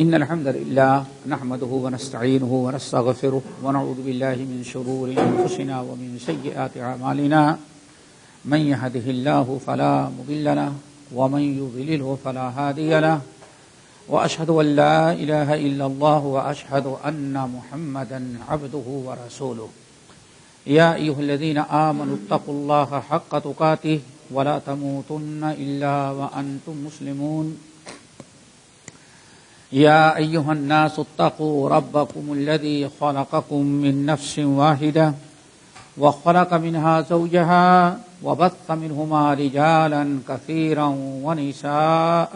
إن الحمد لله نحمده ونستعينه ونستغفره ونعوذ بالله من شرور أنفسنا ومن سيئات أعمالنا من يهده الله فلا مضل له ومن يضلله فلا هادي له وأشهد أن لا إله إلا الله وأشهد أن محمدا عبده ورسوله يا أيها الذين آمنوا اتقوا الله حق تقاته ولا تموتن إلا وأنتم مسلمون يا أيها الناس اتقوا ربكم الذي خلقكم من نفس واحدة وخلق منها زوجها وبث منهما رجالا كثيرا ونساء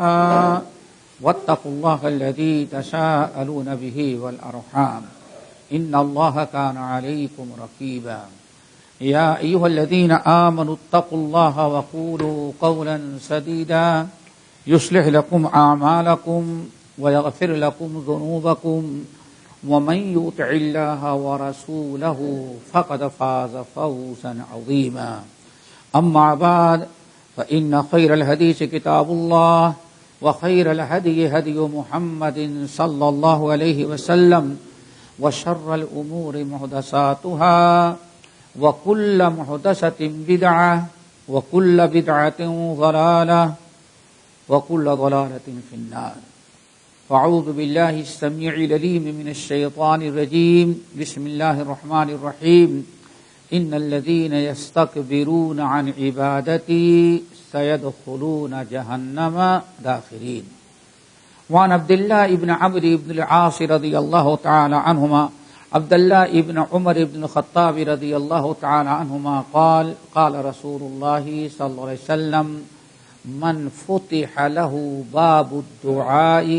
واتقوا الله الذي تساءلون به والأرحام إن الله كان عليكم رقيبا يا أيها الذين آمنوا اتقوا الله وقولوا قولا سديدا يصلح لكم أعمالكم ويغفر لكم ذنوبكم ومن يطع الله ورسوله فقد فاز فوزا عظيما أما بعد فإن خير الحديث كتاب الله وخير الهدي هدي محمد صلى الله عليه وسلم وشر الأمور محدثاتها وكل محدثة بدعة وكل بدعة ضلالة وكل ضلالة في النار فأعوذ بالله السميع العليم من الشيطان الرجيم بسم الله الرحمن الرحيم إن الذين يستكبرون عن عبادتي سيدخلون جهنم داخرين وعن عبد الله بن عمرو بن العاص رضي الله تعالى عنهما عبد الله بن عمر بن الخطاب رضي الله تعالى عنهما قال رسول الله صلى الله عليه وسلم من فتح له باب الدعاء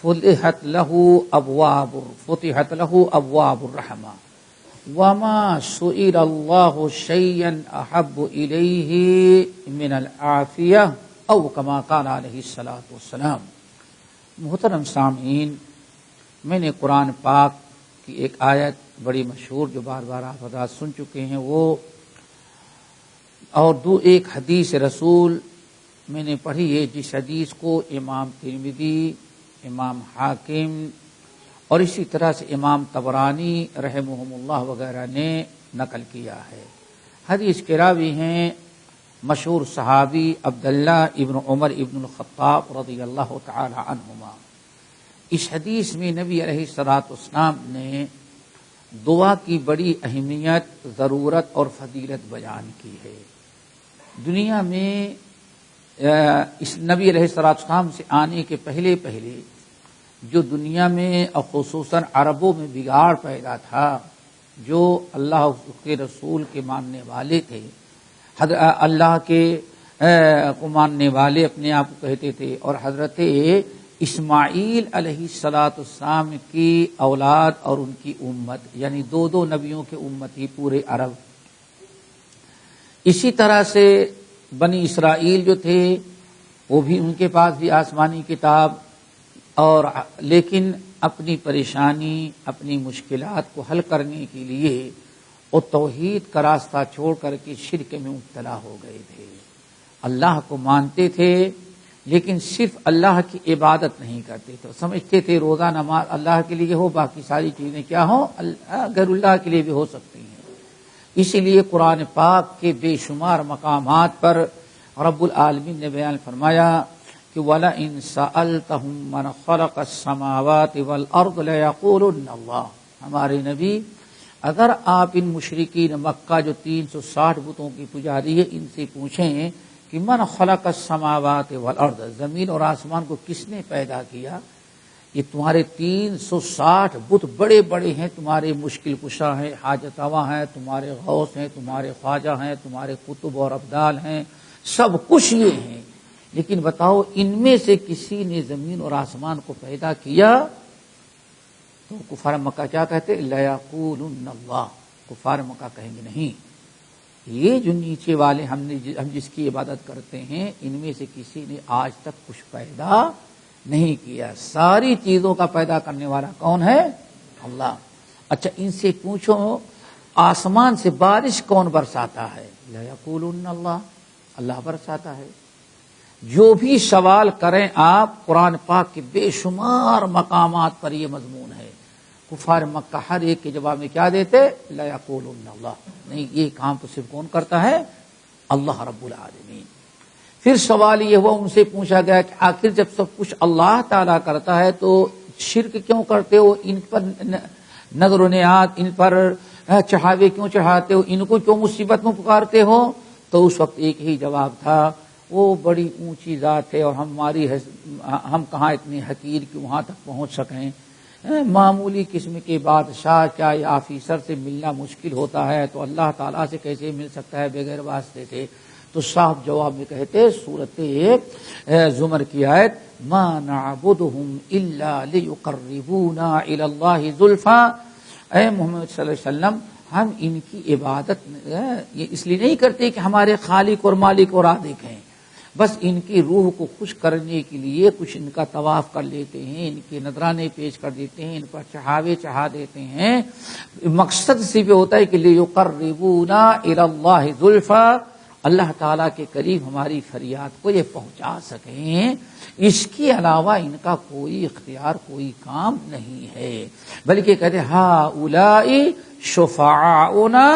فتحت له أبواب الرحمة وما سئل الله شيئا أحب إليه من العافية أو كما قال عليه الصلاة والسلام۔ محترم سامعین، میں نے قرآن پاک کی ایک آیت بڑی مشہور جو بار بار آپ حضرات سن چکے ہیں وہ اور ایک حدیث رسول میں نے پڑھی ہے، جس حدیث کو امام ترمذی، امام حاکم اور اسی طرح سے امام طبرانی رحمہم اللہ وغیرہ نے نقل کیا ہے۔ حدیث کے راوی ہیں مشہور صحابی عبداللہ ابن عمر ابن الخطاب رضی اللہ تعالی عنہما۔ اس حدیث میں نبی علیہ الصلوۃ والسلام نے دعا کی بڑی اہمیت، ضرورت اور فضیلت بیان کی ہے۔ دنیا میں اس نبی علیہ الصلوۃ والسلام سے آنے کے پہلے جو دنیا میں اور خصوصاً عربوں میں بگاڑ پیدا تھا، جو اللہ کے رسول کے ماننے والے تھے، اللہ کے کو ماننے والے اپنے آپ کو کہتے تھے، اور حضرت اسماعیل علیہ الصلوۃ والسلام کی اولاد اور ان کی امت، یعنی دو نبیوں کے امت ہی پورے عرب۔ اسی طرح سے بنی اسرائیل جو تھے وہ بھی ان کے پاس بھی آسمانی کتاب، اور لیکن اپنی پریشانی، اپنی مشکلات کو حل کرنے کے لیے وہ توحید کا راستہ چھوڑ کر کے شرک میں مبتلا ہو گئے تھے۔ اللہ کو مانتے تھے لیکن صرف اللہ کی عبادت نہیں کرتے تھے، سمجھتے تھے روزہ نماز اللہ کے لیے ہو، باقی ساری چیزیں کیا ہوں غیر اللہ کے لیے بھی ہو سکتی ہیں۔ اسی لیے قرآن پاک کے بے شمار مقامات پر رب العالمین نے بیان فرمایا کہ وَلَئِن سَأَلْتَهُم مَّنْ خَلَقَ السَّمَاوَاتِ وَالْأَرْضَ لَيَقُولُنَّ اللَّهُ۔ ہمارے نبی، اگر آپ ان مشرکین مکہ جو 360 بتوں کی پجاری ہے ان سے پوچھیں کہ من خلق السماوات والارض، زمین اور آسمان کو کس نے پیدا کیا؟ یہ تمہارے 360 بت بڑے بڑے ہیں، تمہارے مشکل کشا ہیں، حاجت روا ہیں، تمہارے غوث ہیں، تمہارے خواجہ ہیں، تمہارے قطب اور ابدال ہیں، سب کچھ یہ ہیں، لیکن بتاؤ ان میں سے کسی نے زمین اور آسمان کو پیدا کیا؟ تو کفار مکہ کیا کہتے؟ لَيَقُولُنَّ اللَّهُ، کفار مکہ کہیں گے نہیں، یہ جو نیچے والے ہم جس کی عبادت کرتے ہیں ان میں سے کسی نے آج تک کچھ پیدا نہیں کیا، ساری چیزوں کا پیدا کرنے والا کون ہے؟ اللہ۔ اچھا ان سے پوچھو آسمان سے بارش کون برساتا ہے؟ لَيَقُولُنَّ اللَّهُ، اللہ برساتا ہے۔ جو بھی سوال کریں آپ، قرآن پاک کے بے شمار مقامات پر یہ مضمون ہے۔ کفار مکہ ہر ایک کے جواب میں کیا دیتے؟ لا یقولون اللہ، نہیں یہ کام تو صرف کون کرتا ہے؟ اللہ رب العالمین۔ پھر سوال یہ ہوا، ان سے پوچھا گیا کہ آخر جب سب کچھ اللہ تعالیٰ کرتا ہے تو شرک کیوں کرتے ہو؟ ان پر نظر و نیاز، ان پر چڑھاوے کیوں چڑھاتے ہو؟ ان کو کیوں مصیبت میں پکارتے ہو؟ تو اس وقت ایک ہی جواب تھا، وہ بڑی اونچی ذات ہے اور ہم کہاں اتنے حقیر کہ وہاں تک پہنچ سکیں، معمولی قسم کے بادشاہ کیا یا آفیسر سے ملنا مشکل ہوتا ہے تو اللہ تعالیٰ سے کیسے مل سکتا ہے بغیر واسطے کے؟ تو صاحب جواب میں کہتے سورۃ زمر کی آیت، ما نعبدہم الا لیقربونا الی اللہ زلفیٰ، اے محمد صلی اللہ علیہ وسلم ہم ان کی عبادت یہ اس لیے نہیں کرتے کہ ہمارے خالق اور مالک اور رازق ہیں، بس ان کی روح کو خوش کرنے کے لیے کچھ ان کا طواف کر لیتے ہیں، ان کے نذرانے پیش کر دیتے ہیں، ان پر چڑھاوے چڑھا دیتے ہیں۔ مقصد صرف ہوتا ہے کہ لیقربونا الی اللہ زلفیٰ، اللہ تعالیٰ کے قریب ہماری فریاد کو یہ پہنچا سکیں، اس کے علاوہ ان کا کوئی اختیار کوئی کام نہیں ہے۔ بلکہ کہتے ہؤلاء شفعاؤنا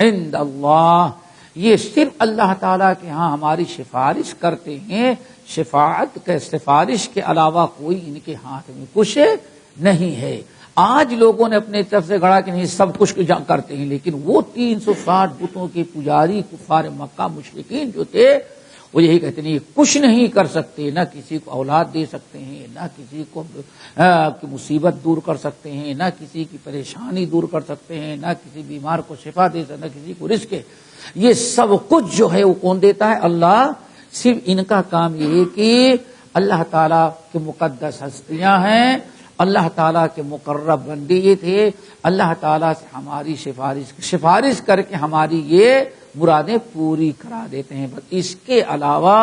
عند اللہ، یہ صرف اللہ تعالیٰ کے ہاں ہماری سفارش کرتے ہیں، سفارش کے علاوہ کوئی ان کے ہاتھ میں کچھ نہیں ہے۔ آج لوگوں نے اپنے طرف سے گڑا کہ نہیں سب کچھ کرتے ہیں، لیکن وہ 360 بتوں کے پجاری کفار مکہ مشرکین جو تھے وہ یہی کہتے ہیں کچھ نہیں کر سکتے، نہ کسی کو اولاد دے سکتے ہیں، نہ کسی کو مصیبت دور کر سکتے ہیں، نہ کسی کی پریشانی دور کر سکتے ہیں، نہ کسی بیمار کو شفا دے سکتے، نہ کسی کو رزق۔ یہ سب کچھ جو ہے وہ کون دیتا ہے؟ اللہ۔ صرف ان کا کام یہ ہے کہ اللہ تعالیٰ کے مقدس ہستیاں ہیں، اللہ تعالیٰ کے مقرب بندے یہ تھے، اللہ تعالیٰ سے ہماری سفارش کر کے ہماری یہ مرادیں پوری کرا دیتے ہیں، بس اس کے علاوہ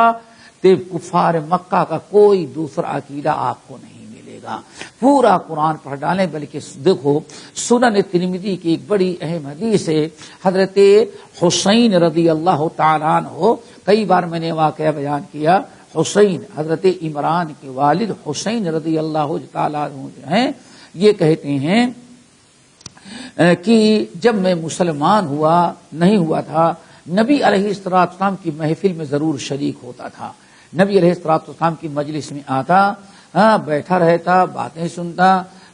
کفار مکہ کا کوئی دوسرا عقیدہ آپ کو نہیں ملے گا۔ پورا قرآن پڑھ ڈالیں، بلکہ دیکھو سنن ترمذی کی ایک بڑی اہم حدیث ہے، حضرت حسین رضی اللہ تعالیٰ عنہ، کئی بار میں نے واقعہ بیان کیا، حسین حضرت عمران کے والد حسین رضی اللہ تعالیٰ عنہ جو ہیں یہ کہتے ہیں کہ جب میں مسلمان نہیں ہوا تھا، نبی علیہ السلام کی محفل میں ضرور شریک ہوتا تھا، نبی علیہ السلام کی مجلس میں آتا، بیٹھا رہتا، باتیں سنتا،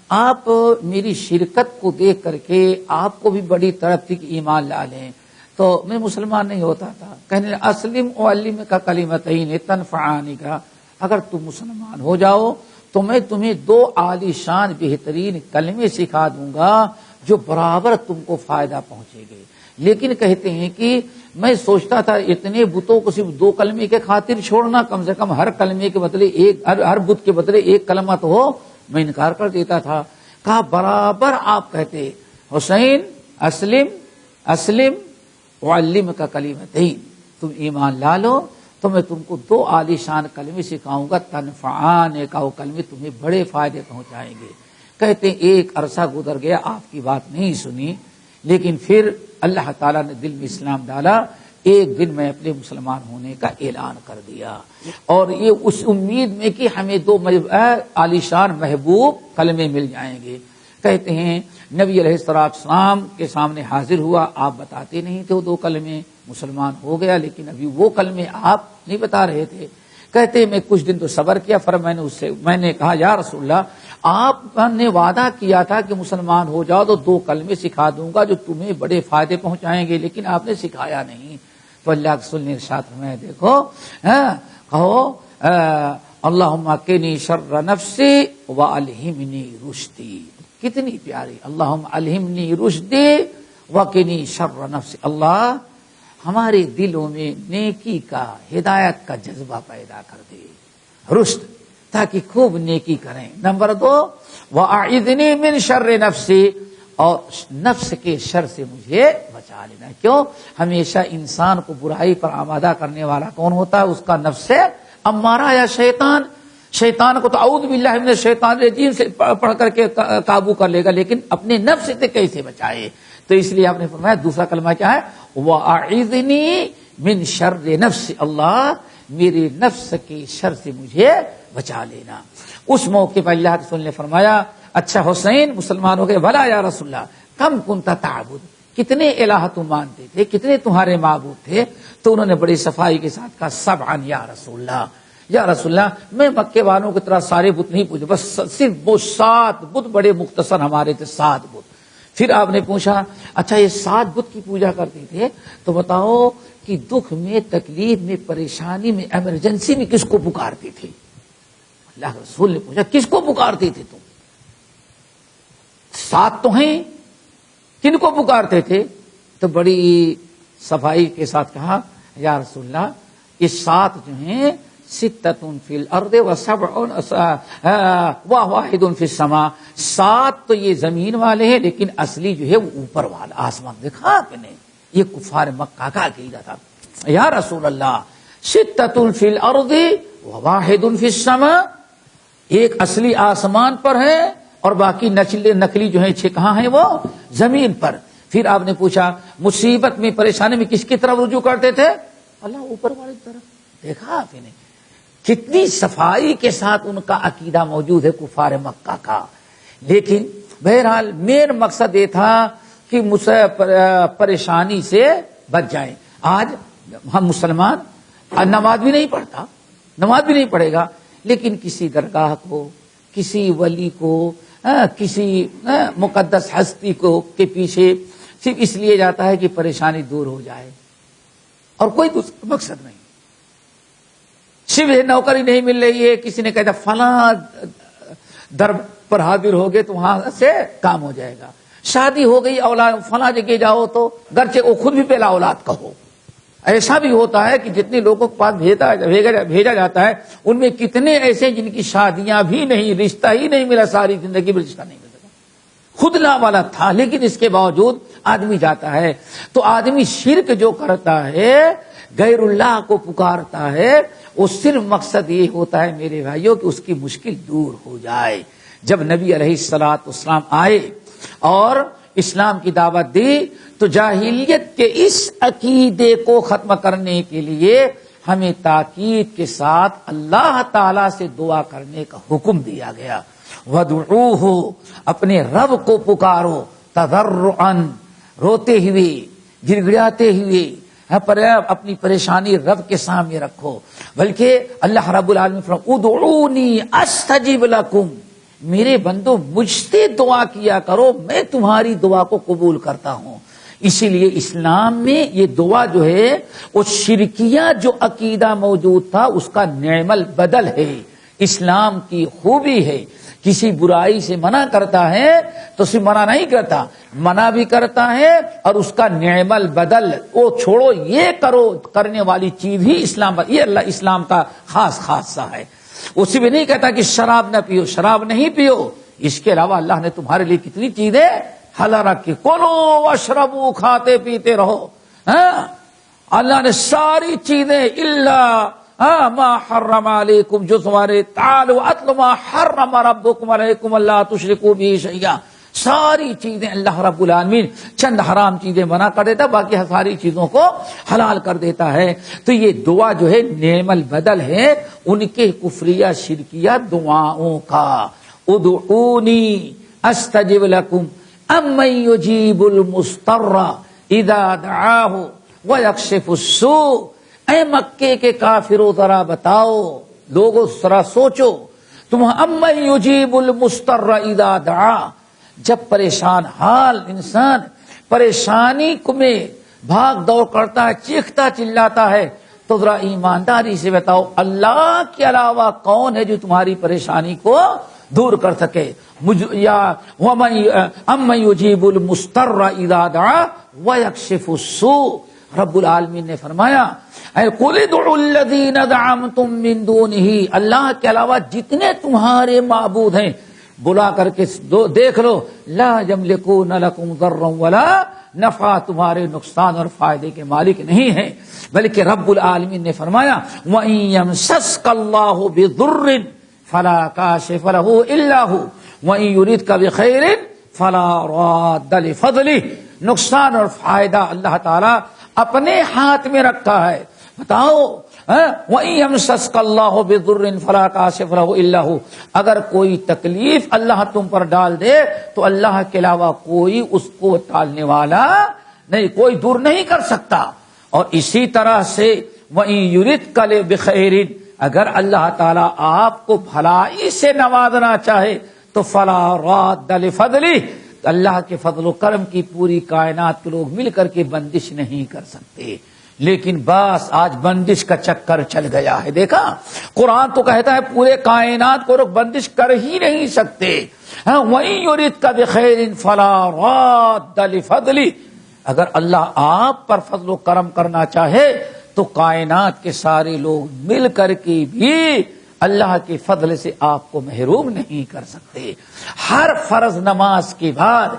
آپ میری شرکت کو دیکھ کر کے آپ کو بھی بڑی طرف تھی کہ ایمان لا لیں، تو میں مسلمان نہیں ہوتا تھا، کہنے اسلم اعلمک کلمتین تنفعانی کا، اگر تم مسلمان ہو جاؤ تو میں تمہیں 2 عالی شان بہترین کلمے سکھا دوں گا جو برابر تم کو فائدہ پہنچے گے۔ لیکن کہتے ہیں کہ میں سوچتا تھا اتنے بتوں کو صرف 2 کلمے کے خاطر چھوڑنا، کم سے کم ہر کلمے کے بدلے ہر بت کے بدلے 1 کلمہ تو ہو، میں انکار کر دیتا تھا۔ کہا برابر آپ کہتے حسین اسلم وعلمک کلمتین، تم ایمان لا لو تو میں تم کو 2 عالی شان کلمے سکھاؤں گا، تنفعان کا وہ کلمے تمہیں بڑے فائدے پہنچائیں گے۔ کہتے ہیں ایک عرصہ گزر گیا، آپ کی بات نہیں سنی، لیکن پھر اللہ تعالیٰ نے دل میں اسلام ڈالا، ایک دن میں اپنے مسلمان ہونے کا اعلان کر دیا، اور یہ اس امید میں کہ ہمیں 2 عالی شان محبوب کلمے مل جائیں گے۔ کہتے ہیں نبی علیہ السلام کے سامنے حاضر ہوا، آپ بتاتے نہیں تھے وہ 2 کلمے، مسلمان ہو گیا لیکن ابھی وہ کلمے آپ نہیں بتا رہے تھے۔ کہتے میں کچھ دن تو صبر کیا، میں نے کہا یا رسول اللہ آپ نے وعدہ کیا تھا کہ مسلمان ہو جاؤ تو 2 کلمے سکھا دوں گا جو تمہیں بڑے فائدے پہنچائیں گے، لیکن آپ نے سکھایا نہیں۔ تو اللہ کے رسول نے ارشاد فرمایا دیکھو کہو اللہم قنی شر نفسی والہمنی رشدی، کتنی پیاری، اللہم الہمنی رشدی وقنی شر نفسی، اللہ ہمارے دلوں میں نیکی کا، ہدایت کا جذبہ پیدا کر دے، رشد، تاکہ خوب نیکی کریں۔ نمبر 2 وَأَعِذْنِي مِنْ شَرِّ نَفْسِي، اور نفس کے شر سے مجھے بچا لینا۔ کیوں؟ ہمیشہ انسان کو برائی پر آمادہ کرنے والا کون ہوتا ہے؟ اس کا نفس امارہ یا شیطان کو تو اعوذ باللہ من الشیطان الرجیم سے پڑھ کر کے قابو کر لے گا، لیکن اپنے نفس سے کیسے بچائے؟ تو اس لیے آپ نے فرمایا دوسرا کلمہ کیا ہے؟ وَأَعِذْنِي مِنْ شَرِّ نَفْسِي، اللہ میرے نفس کے شر سے مجھے بچا لینا۔ اس موقع پر اللہ کے رسول نے فرمایا اچھا حسین مسلمان ہو گئے، بھلا یا رسول اللہ کم کنت تعبد، کتنے الہ تم مانتے تھے، کتنے تمہارے معبود تھے؟ تو انہوں نے بڑی صفائی کے ساتھ کہا سبعن یا رسول اللہ، یا رسول اللہ میں مکے والوں کی طرح سارے بت نہیں پوجا، بس صرف وہ 7 بت بڑے مختصر ہمارے تھے، 7 بت۔ پھر آپ نے پوچھا اچھا یہ 7 بت کی پوجا کرتے تھے تو بتاؤ کہ دکھ میں، تکلیف میں، پریشانی میں، ایمرجنسی میں کس کو پکارتے تھے؟ اللہ کے رسول نے پوچھا کس کو پکارتے تھے تم؟ 7 تو ہیں، کن کو پکارتے تھے؟ تو بڑی صفائی کے ساتھ کہا یا رسول اللہ یہ 7 جو ہیں 6 فی الارض واحد فی السماء، 7 تو یہ زمین والے ہیں لیکن اصلی جو ہے وہ اوپر والا آسمان۔ دیکھا آپ نے یہ کفار مکہ کا عقیدہ تھا۔ یا رسول اللہ 6 فی الارض واحد فی السماء، ایک اصلی آسمان پر ہے اور باقی نقلی جو ہیں 6 کہاں ہیں؟ وہ زمین پر۔ پھر آپ نے پوچھا مصیبت میں، پریشانی میں کس کی طرف رجوع کرتے تھے؟ اللہ اوپر والے کی طرف۔ دیکھا آپ نے کتنی صفائی کے ساتھ ان کا عقیدہ موجود ہے کفار مکہ کا۔ لیکن بہرحال مین مقصد یہ تھا کہ پریشانی سے بچ جائیں۔ آج ہم مسلمان نماز بھی نہیں پڑھتا، نماز بھی نہیں پڑھے گا، لیکن کسی درگاہ کو، کسی ولی کو، کسی مقدس ہستی کو کے پیچھے صرف اس لیے جاتا ہے کہ پریشانی دور ہو جائے، اور کوئی دوسرا مقصد نہیں۔ صرف نوکری نہیں مل رہی ہے، کسی نے کہا فلاں در پر حاضر ہو گئے تو وہاں سے کام ہو جائے گا، شادی ہو گئی اولاد فلاں جگہ جاؤ تو گرچہ وہ خود بھی پہلا اولاد کہو۔ ایسا بھی ہوتا ہے کہ جتنے لوگوں کے پاس بھیجا جاتا ہے ان میں کتنے ایسے جن کی شادیاں بھی نہیں، رشتہ ہی نہیں ملا، ساری زندگی میں رشتہ نہیں ملا، خود لا والا تھا لیکن اس کے باوجود آدمی جاتا ہے۔ تو آدمی شرک جو کرتا ہے، غیر اللہ کو پکارتا ہے، وہ صرف مقصد یہ ہوتا ہے میرے بھائیوں کہ اس کی مشکل دور ہو جائے۔ جب نبی علیہ الصلوۃ والسلام آئے اور اسلام کی دعوت دی تو جاہلیت کے اس عقیدے کو ختم کرنے کے لیے ہمیں تاکید کے ساتھ اللہ تعالی سے دعا کرنے کا حکم دیا گیا۔ وَادْعُوهُ، اپنے رب کو پکارو، تضرعاً، روتے ہوئے، گڑگڑاتے ہوئے، اپنی پریشانی رب کے سامنے رکھو۔ بلکہ اللہ رب العالمین فرماتے ادعونی استجب لکم، میرے بندو مجھ سے دعا کیا کرو، میں تمہاری دعا کو قبول کرتا ہوں۔ اسی لیے اسلام میں یہ دعا جو ہے وہ شرکیہ جو عقیدہ موجود تھا اس کا نعم البدل ہے، اسلام کی خوبی ہے۔ کسی برائی سے منع کرتا ہے تو صرف منع نہیں کرتا، منع بھی کرتا ہے اور اس کا نعم البدل، وہ چھوڑو یہ کرو کرنے والی چیز ہی اسلام، یہ اللہ اسلام کا خاص خاصہ ہے۔ اسی بھی نہیں کہتا کہ شراب نہ پیو، شراب نہیں پیو، اس کے علاوہ اللہ نے تمہارے لیے کتنی چیزیں حلال رکھی، کلو واشربو، کھاتے پیتے رہو۔ اللہ نے ساری چیزیں الا ما حرم علیکم، جو تمہارے تعالوا اتل ما حرم ربکم علیکم اللہ تشرکوا بہ شیئا، ساری چیزیں اللہ رب العالمین چند حرام چیزیں منع کر دیتا، باقی ساری چیزوں کو حلال کر دیتا ہے۔ تو یہ دعا جو ہے نعم البدل ہے ان کے کفریہ شرکیہ دعاؤں کا۔ ادعونی استجب لکم امن یجیب المضطر اذا دعاہ ویکشف السوء، اے مکے کے کافروں ذرا بتاؤ، لوگوں ذرا سوچو، تم امن یجیب المضطر اذا دعا، جب پریشان حال انسان پریشانی میں بھاگ دوڑ کرتا ہے، چیختا چلاتا ہے، تو ذرا ایمانداری سے بتاؤ اللہ کے علاوہ کون ہے جو تمہاری پریشانی کو دور کر سکے؟ یا امن یجیب المضطر اذا دعا ویکشف السوء، رب العالمین نے فرمایا اے قل ادعوا الذین زعمتم من دونہ، اللہ کے علاوہ جتنے تمہارے معبود ہیں بلا کر کے دیکھ لو، لا یملکون لکم ضرا ولا نفع، تمہارے نقصان اور فائدے کے مالک نہیں ہیں، بلکہ رب العالمین نے فرمایا وَإِن يَمْسَسْكَ اللَّهُ بِضُرٍّ فَلَا كَاشِفَ لَهُ إِلَّا هُوَ وَإِن يُرِدْكَ بِخَيْرٍ فَلَا رَادَّ لِفَضْلِهِ، نقصان اور فائدہ اللہ تعالیٰ اپنے ہاتھ میں رکھا ہے۔ بتاؤ وَإِن يَمْسَسْكَ اللَّهُ بِضُرٍّ فَلَا كَاشِفَ لَهُ إِلَّا هُوَ، اگر کوئی تکلیف اللہ تم پر ڈال دے تو اللہ کے علاوہ کوئی اس کو ٹالنے والا نہیں، کوئی دور نہیں کر سکتا۔ اور اسی طرح سے وَإِن يُرِدْكَ بِخَيْرٍ، اگر اللہ تعالیٰ آپ کو بھلائی سے نوازنا چاہے تو فَلَا رَادَّ لِفَضْلِهِ، اللہ کے فضل و کرم کی پوری کائنات کے لوگ مل کر کے بندش نہیں کر سکتے۔ لیکن بس آج بندش کا چکر چل گیا ہے، دیکھا قرآن تو کہتا ہے پورے کائنات کو لوگ بندش کر ہی نہیں سکتے۔ وَإِن يُرِدْكَ بِخَيْرٍ فَلَا رَادَّ لِفَضْلِهِ، اگر اللہ آپ پر فضل و کرم کرنا چاہے تو کائنات کے سارے لوگ مل کر کے بھی اللہ کے فضل سے آپ کو محروم نہیں کر سکتے۔ ہر فرض نماز کے بعد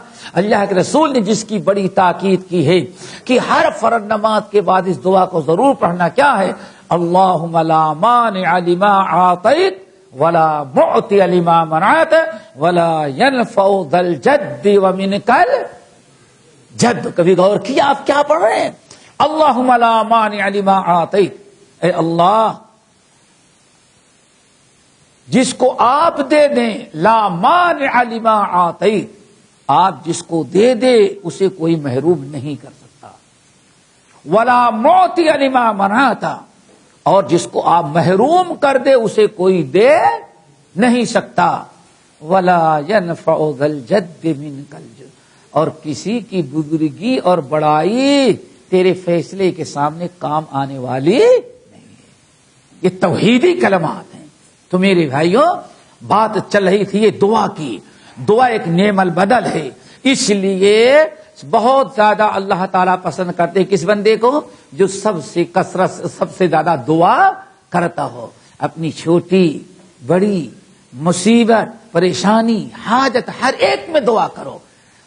اللہ کے رسول نے جس کی بڑی تاکید کی ہے کہ ہر فرض نماز کے بعد اس دعا کو ضرور پڑھنا، کیا ہے؟ اللہم لا مانع لما اعطیت ولا معطی لما منعت ولا ينفع ذا الجد ومنک الجد۔ کبھی غور کیا آپ کیا پڑھ رہے ہیں؟ اللہم لا مانع لما اعطیت، اے اللہ جس کو آپ دے دیں، لا مانع لما اعطیت، آپ جس کو دے دے اسے کوئی محروم نہیں کر سکتا، ولا معطی لما منعت، اور جس کو آپ محروم کر دے اسے کوئی دے نہیں سکتا، ولا ينفع ذا الجد منک الجد، اور کسی کی بزرگی اور بڑائی تیرے فیصلے کے سامنے کام آنے والی نہیں ہے۔ یہ توحیدی کلمات ہیں۔ تو میرے بھائیوں بات چل رہی تھی یہ دعا کی، دعا ایک نعم البدل ہے، اس لیے بہت زیادہ اللہ تعالیٰ پسند کرتے کس بندے کو؟ جو سب سے کثرت سب سے زیادہ دعا کرتا ہو، اپنی چھوٹی بڑی مصیبت پریشانی حاجت ہر ایک میں دعا کرو۔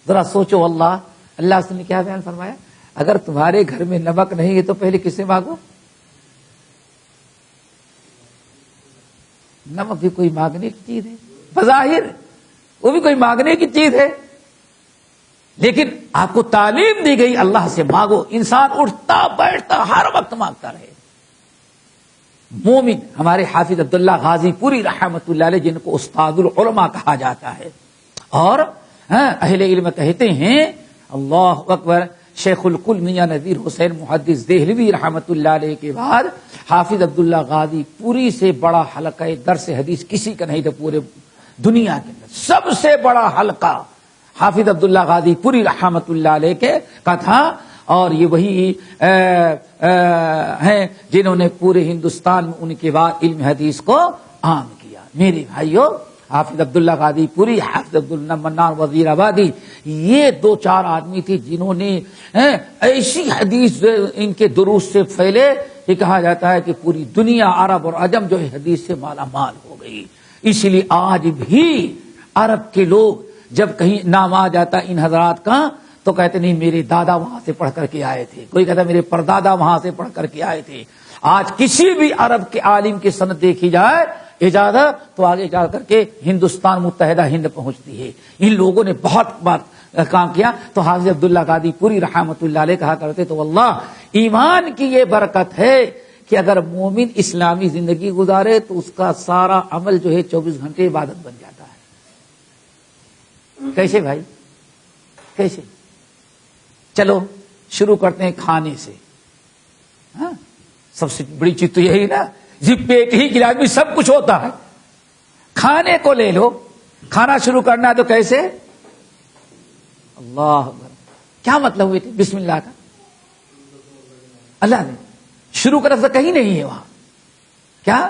ذرا سوچو، اللہ نے کیا بیان فرمایا؟ اگر تمہارے گھر میں نمک نہیں ہے تو پہلے کس سے مانگو؟ نمک بھی کوئی مانگنے کی چیز ہے، بظاہر وہ بھی کوئی مانگنے کی چیز ہے، لیکن آپ کو تعلیم دی گئی اللہ سے مانگو۔ انسان اٹھتا بیٹھتا ہر وقت مانگتا رہے۔ مومن ہمارے حافظ عبداللہ غازی پوری رحمت اللہ علیہ، جن کو استاد العلماء کہا جاتا ہے، اور اہل علم کہتے ہیں اللہ اکبر، شیخ الکل میاں نذیر حسین محدث دہلوی رحمت اللہ علیہ کے بعد حافظ عبداللہ غازی پوری سے بڑا حلقہ درس حدیث کسی کا نہیں تھا پورے دنیا کے اندر، سب سے بڑا حلقہ حافظ عبداللہ غازی پوری رحمت اللہ علیہ کا تھا، اور یہ وہی ہیں جنہوں نے پورے ہندوستان میں ان کے بعد علم حدیث کو عام کیا۔ میرے بھائیوں، حافظ عبداللہ غازی پوری، حافظ عبداللہ منان وزیر آبادی، یہ دو چار آدمی تھے جنہوں نے ایسی حدیث ان کے دروس سے پھیلے کہ کہا جاتا ہے کہ پوری دنیا عرب اور عجم جو ہے حدیث سے مالا مال ہو گئی۔ اسی لیے آج بھی عرب کے لوگ جب کہیں نام آ جاتا ان حضرات کا تو کہتے نہیں میرے دادا وہاں سے پڑھ کر کے آئے تھے، کوئی کہتا میرے پردادا وہاں سے پڑھ کر کے آئے تھے۔ آج کسی بھی عرب کے عالم کی سند دیکھی جائے اجازت تو آگے جا کر کے ہندوستان متحدہ ہند پہنچتی ہے۔ ان لوگوں نے بہت بات کام کیا۔ تو حافظ عبداللہ غازی پوری رحمت اللہ علیہ کہا کرتے تو واللہ ایمان کی یہ برکت ہے کہ اگر مومن اسلامی زندگی گزارے تو اس کا سارا عمل جو ہے 24 گھنٹے عبادت بن جاتا ہے۔ کیسے بھائی؟ کیسے؟ چلو شروع کرتے ہیں کھانے سے۔ سب سے بڑی چیز تو یہی نا، جب پیٹ ہی کے آدمی سب کچھ ہوتا ہے۔ کھانے کو لے لو، کھانا شروع کرنا ہے تو کیسے؟ اللہ کیا مطلب ہوئے تھے بسم اللہ کا؟ اللہ نے شروع کا لفظ کہیں نہیں ہے وہاں۔ کیا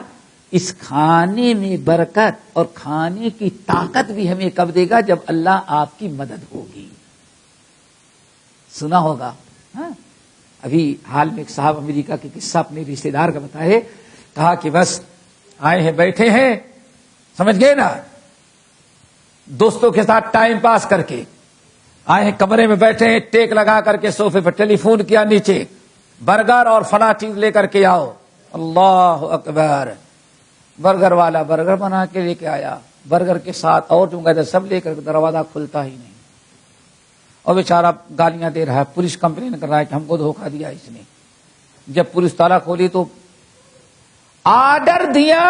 اس کھانے میں برکت اور کھانے کی طاقت بھی ہمیں کب دے گا؟ جب اللہ آپ کی مدد ہوگی۔ سنا ہوگا ابھی حال میں ایک صاحب امریکہ کے قصہ اپنے رشتے دار کا بتائے، کہا کہ بس آئے ہیں بیٹھے ہیں، سمجھ گئے نا، دوستوں کے ساتھ ٹائم پاس کر کے آئے ہیں، کمرے میں بیٹھے ہیں، ٹیک لگا کر کے صوفے پر ٹیلی فون کیا نیچے، برگر اور فلاں چیز لے کر کے آؤ۔ اللہ اکبر، برگر والا برگر بنا کے لے کے آیا، برگر کے ساتھ اور جو گئے سب لے کر دروازہ کھلتا ہی نہیں، اور بیچارہ گالیاں دے رہا ہے، پولیس کمپلین کر رہا ہے کہ ہم کو دھوکہ دیا اس نے۔ جب پولیس تالا کھولی تو آرڈر دیا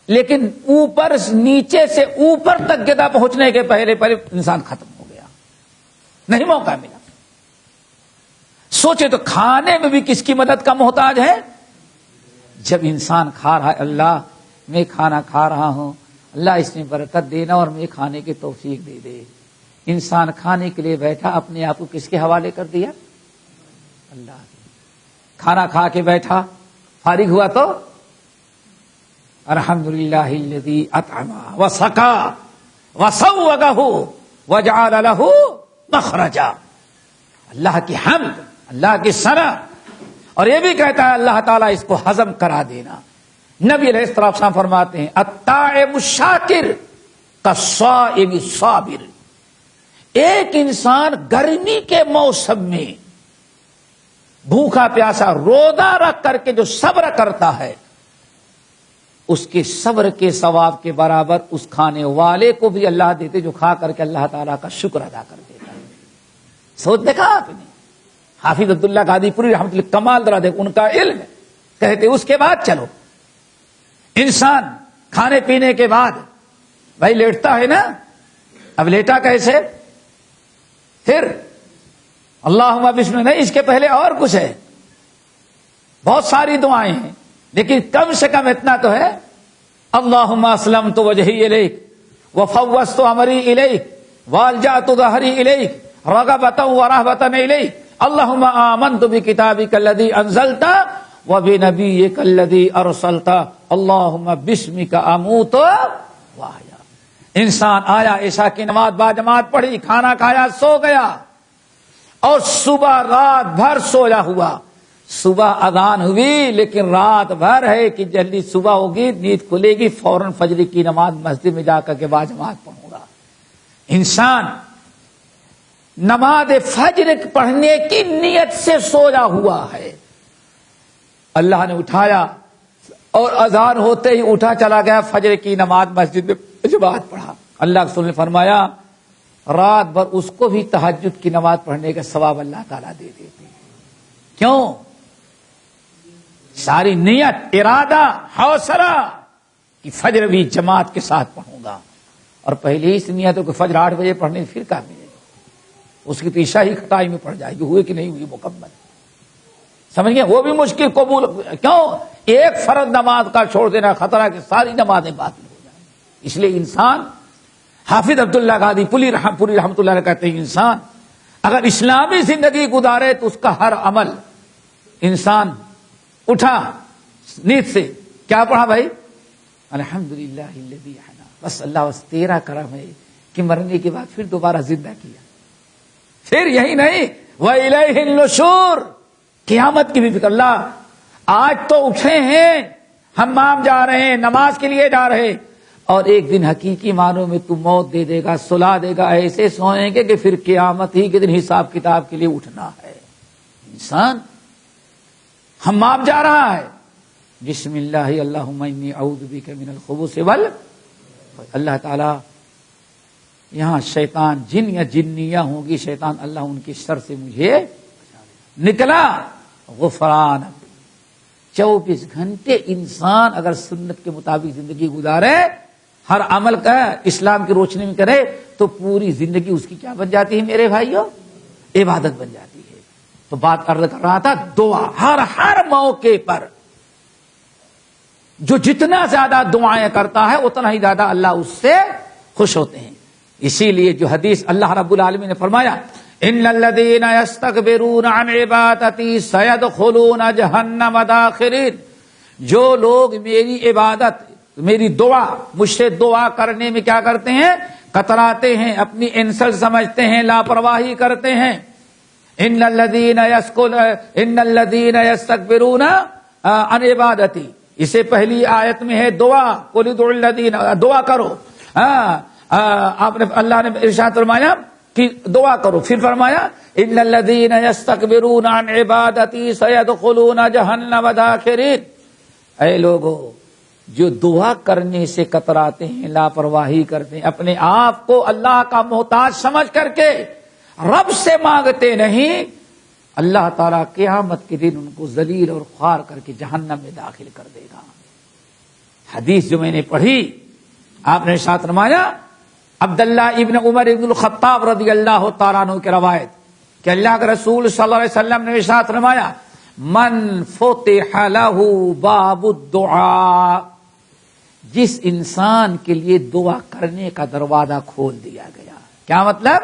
لیکن اوپر نیچے سے اوپر تک گدا پہنچنے کے پہلے انسان ختم ہو گیا، نہیں موقع ملا۔ سوچے تو کھانے میں بھی کس کی مدد کا محتاج ہے؟ جب انسان کھا رہا ہے، اللہ میں کھانا کھا رہا ہوں، اللہ اس میں برکت دینا اور میں کھانے کی توفیق دے دے۔ انسان کھانے کے لیے بیٹھا، اپنے آپ کو کس کے حوالے کر دیا؟ اللہ کے۔ کھانا کھا کے بیٹھا، فارغ ہوا تو الحمدللہ الذی اطعم وسقا وسوغہ وجعل لہ مخرجا، اللہ کی حمد، اللہ کی ثنا، اور یہ بھی کہتا ہے اللہ تعالیٰ اس کو ہضم کرا دینا۔ نبی علیہ السلام فرماتے ہیں الطاعم الشاکر کالصائم الصابر، ایک انسان گرمی کے موسم میں بھوکا پیاسا روزہ رکھ کر کے جو صبر کرتا ہے، اس کے صبر کے ثواب کے برابر اس کھانے والے کو بھی اللہ دیتے جو کھا کر کے اللہ تعالیٰ کا شکر ادا کر دیتا ہے۔ سوچ دیکھا آپ نے؟ حافظ عبداللہ قادری پوری رحمۃ اللہ کمال درا دیکھ، ان کا علم کہتے اس کے بعد چلو انسان کھانے پینے کے بعد بھائی لیٹتا ہے نا، اب لیٹا کیسے؟ پھر اللہم بسم اللہ، اس کے پہلے اور کچھ ہے، بہت ساری دعائیں ہیں لیکن کم سے کم اتنا تو ہے، اللہم اسلمت وجہی الیک وفوضت امری الیک والجأت ظہری الیک رغبتا ورہبتا الیک اللہم آمنت بکتابک الذی انزلت وبنبیک الذی ارسلت اللہم بسمک اموت واحیا۔ انسان آیا، عشاء کی نماز باجماعت پڑھی، کھانا کھایا، سو گیا، اور صبح رات بھر سویا ہوا۔ صبح اذان ہوئی لیکن رات بھر ہے کہ جلدی صبح ہوگی، نیند کھلے گی، فوراً فجر کی نماز مسجد میں جا کر کے باجماعت پڑھوں گا۔ انسان نماز فجر پڑھنے کی نیت سے سویا ہوا ہے، اللہ نے اٹھایا اور اذان ہوتے ہی اٹھا چلا گیا، فجر کی نماز مسجد میں جماعت پڑھا۔ اللہ کے رسول نے فرمایا رات بھر اس کو بھی تہجد کی نماز پڑھنے کا ثواب اللہ تعالیٰ دے دیتے ہیں۔ کیوں؟ ساری نیت، ارادہ، حوصلہ کہ فجر بھی جماعت کے ساتھ پڑھوں گا، اور پہلے اس نیت کو فجر 8 بجے پڑھنے پھر کیا ملے گا؟ اس کی تو عشاء ہی خطائی میں پڑ جائے گی، ہوئی کہ نہیں ہوئی مکمل، سمجھ گئے؟ وہ بھی مشکل قبول، کیوں؟ ایک فرض نماز کا چھوڑ دینا خطرہ کہ ساری نمازیں باطل ہو جائیں۔ اس لیے انسان، حافظ عبداللہ قادری پوری رحمۃ اللہ علیہ کہتے ہیں انسان اگر اسلامی زندگی گزارے تو اس کا ہر عمل، انسان اٹھا نیند سے کیا پڑھا بھائی؟ الحمدللہ الذی احیانا، بس اللہ بس تیرا کرم ہے کہ مرنے کے بعد پھر دوبارہ زندہ کیا۔ پھر یہی نہیں، وَإِلَيْهِ النُّشُورُ، قیامت کی بھی فکر۔ اللہ آج تو اٹھے ہیں، حمام جا رہے ہیں، نماز کے لیے جا رہے، اور ایک دن حقیقی معنوں میں تو موت دے دے گا، سلا دے گا، ایسے سوئیں گے کہ پھر قیامت ہی کے دن حساب کتاب کے لیے اٹھنا ہے۔ انسان حمام جا رہا ہے، بسم اللہ اللہم انی اعوذ بک من الخبث اللہ تعالی یہاں شیطان، جن یا جنیہ ہوں گی، شیطان اللہ ان کی شر سے مجھے نکلا، غفران۔ 24 گھنٹے انسان اگر سنت کے مطابق زندگی گزارے، ہر عمل کا اسلام کی روشنی میں کرے، تو پوری زندگی اس کی کیا بن جاتی ہے میرے بھائیوں؟ عبادت بن جاتی ہے۔ تو بات عرض کر رہا تھا، دعا ہر موقع پر جو جتنا زیادہ دعائیں کرتا ہے اتنا ہی زیادہ اللہ اس سے خوش ہوتے ہیں۔ اسی لیے جو حدیث اللہ رب العالمین نے فرمایا ان الذین یستکبرون عن عبادتی سیدخلون جہنم داخرین، جو لوگ میری عبادت، میری دعا، مجھ سے دعا کرنے میں کیا کرتے ہیں؟ کتراتے ہیں، اپنی انسلٹ سمجھتے ہیں، لاپرواہی کرتے ہیں۔ ان الذین یستکبرون عن عبادتی، اسے پہلی آیت میں ہے دعا، قل ادعوا الذین، دعا کرو۔ آپ نے، اللہ نے ارشاد فرمایا کہ دعا کرو، پھر فرمایا ان الذین یستکبرون عن عبادتی سیدخلون جہنم داخرین۔ اے لوگو جو دعا کرنے سے کتراتے ہیں، لاپرواہی کرتے ہیں، اپنے آپ کو اللہ کا محتاج سمجھ کر کے رب سے مانگتے نہیں، اللہ تعالیٰ قیامت کے دن ان کو ذلیل اور خوار کر کے جہنم میں داخل کر دے گا۔ حدیث جو میں نے پڑھی، آپ نے ارشاد فرمایا، عبداللہ ابن عمر ابن الخطاب رضی اللہ تعالیٰ عنہ کی روایت کہ اللہ کے رسول صلی اللہ علیہ وسلم نے ارشاد فرمایا، من فتح لہ باب الدعاء، جس انسان کے لیے دعا کرنے کا دروازہ کھول دیا گیا۔ کیا مطلب؟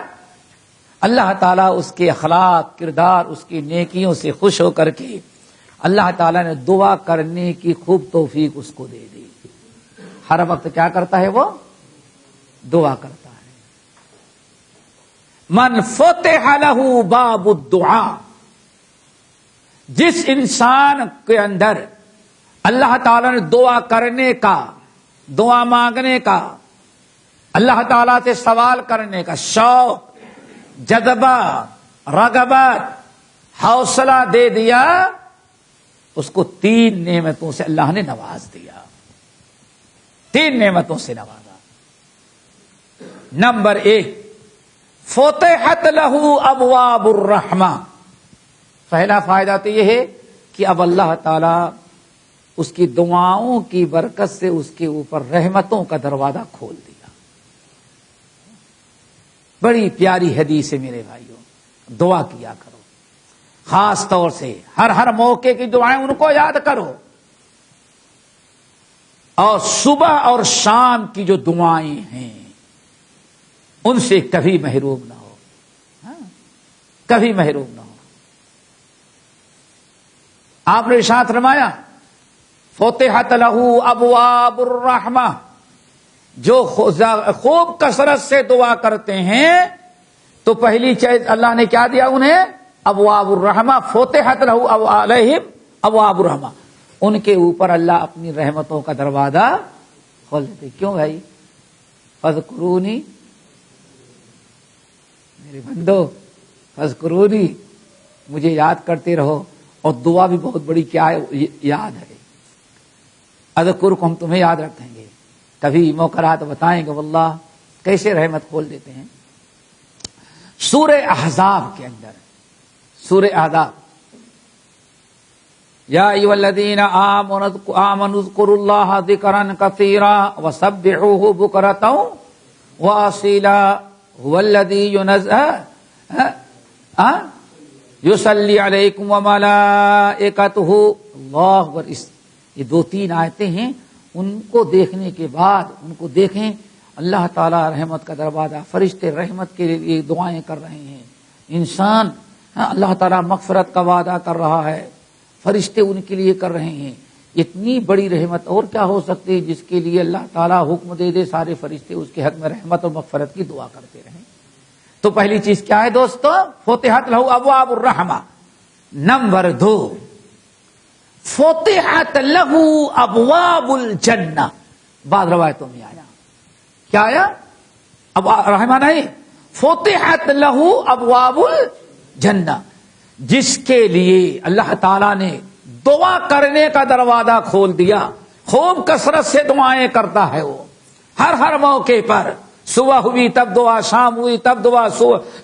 اللہ تعالیٰ اس کے اخلاق، کردار، اس کی نیکیوں سے خوش ہو کر کے اللہ تعالیٰ نے دعا کرنے کی خوب توفیق اس کو دے دی۔ ہر وقت کیا کرتا ہے؟ وہ دعا کرتا ہے۔ من فتح لہ باب الدعاء، جس انسان کے اندر اللہ تعالیٰ نے دعا کرنے کا، دعا مانگنے کا، اللہ تعالیٰ سے سوال کرنے کا شوق، جذبہ، رغبت، حوصلہ دے دیا، اس کو 3 نعمتوں سے اللہ نے نواز دیا۔ 3 نعمتوں سے نوازا۔ نمبر 1، فتحت لہ ابواب الرحمہ۔ پہلا فائدہ تو یہ ہے کہ اب اللہ تعالی اس کی دعاؤں کی برکت سے اس کے اوپر رحمتوں کا دروازہ کھول دیا۔ بڑی پیاری حدیث ہے میرے بھائیوں، دعا کیا کرو، خاص طور سے ہر موقع کی دعائیں ان کو یاد کرو، اور صبح اور شام کی جو دعائیں ہیں ان سے کبھی محروم نہ ہو، کبھی محروم نہ ہو۔ آپ نے ارشاد فرمایا، فتحت لہ ابواب الرحمہ، جو خوب کثرت سے دعا کرتے ہیں تو پہلی چیز اللہ نے کیا دیا انہیں؟ ابواب الرحمہ، فتحت لہ علیہم ابواب الرحمہ، ان کے اوپر اللہ اپنی رحمتوں کا دروازہ کھول دیتے۔ کیوں بھائی؟ فاذکرونی، میرے بندو فاذکرونی، مجھے یاد کرتے رہو۔ اور دعا بھی بہت بڑی کیا ہے؟ یاد ہے۔ اذکرکم، ہم تمہیں یاد رکھیں گے، کبھی موقع رہا تو بتائیں گے واللہ کیسے رحمت کھول دیتے ہیں۔ سورہ احزاب کے اندر، سورہ احزاب، یا ایھا الذین آمنوا اذکروا اللہ ذکرا کثیرا وسبحوہ بکرۃ واصیلا هو الذی یصلی علیکم وملائکتہ۔ اللہ اکبر۔ یہ 2-3 آیتیں ہیں، ان کو دیکھنے کے بعد ان کو دیکھیں، اللہ تعالیٰ رحمت کا دروازہ، فرشتے رحمت کے لیے دعائیں کر رہے ہیں، انسان اللہ تعالیٰ مغفرت کا وعدہ کر رہا ہے، فرشتے ان کے لیے کر رہے ہیں۔ اتنی بڑی رحمت اور کیا ہو سکتی ہے جس کے لیے اللہ تعالیٰ حکم دے دے سارے فرشتے اس کے حق میں رحمت اور مغفرت کی دعا کرتے رہیں۔ تو پہلی چیز کیا ہے دوستو؟ فتحت لہ ابواب الرحمہ۔ نمبر 2، فتحت لہ ابواب الجنہ۔ بعض روایتوں میں آیا، کیا آیا؟ اب رحمہ نہیں، فتحت لہ ابواب الجنہ، جس کے لیے اللہ تعالیٰ نے دعا کرنے کا دروازہ کھول دیا، خوب کثرت سے دعائیں کرتا ہے وہ، ہر موقع پر، صبح ہوئی تب دعا، شام ہوئی تب دعا،